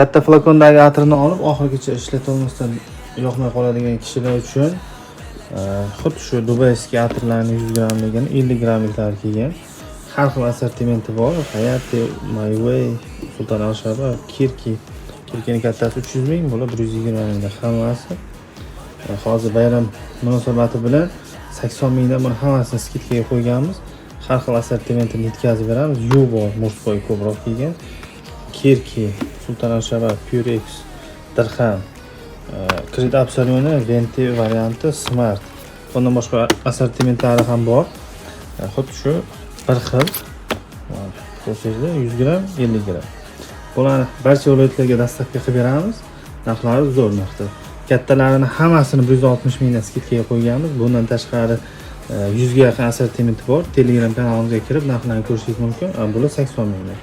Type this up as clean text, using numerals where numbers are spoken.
Katta flakondagi atirni olib oxirigacha ishlatolmasdan yoqmay qoladigan kishilar uchun xuddi shu dubayskiy atirlarning 100 grammligini 50 grammliklar kelgan. Har xil assortimenti bor. Hayati, My Way, Sultan Al Shaba, Kirki. Kirkining kattasi 300 ming, bular 120 mingda hammasi. Hozir bayram munosabati bilan 80 mingdan buni hammasini skidkaga qo'yganmiz. Har xil assortimentini yetkazib beramiz. Yu bor, murskoy ko'proq kelgan. Kirki, Sultan Al Shaba, Purex, Dirham, Creed Absolute, Venti varianti, Smart. Bundan boshqa assortimentlari ham bor. Xuddi shu bir xil. Ko'rsangizlar 100 gram, 50 gram. Bularni barcha viloyatlarga dastavka qilib beramiz. Narxlari zo'r narxda. Kattalarini hammasini 160 mingdan skidkaga qo'yganmiz. Bundan tashqari 100 ga yaqin assortimenti bor. Telegram kanalimizga kirib narxlarni ko'rishingiz mumkin. Bular 80 mingdan.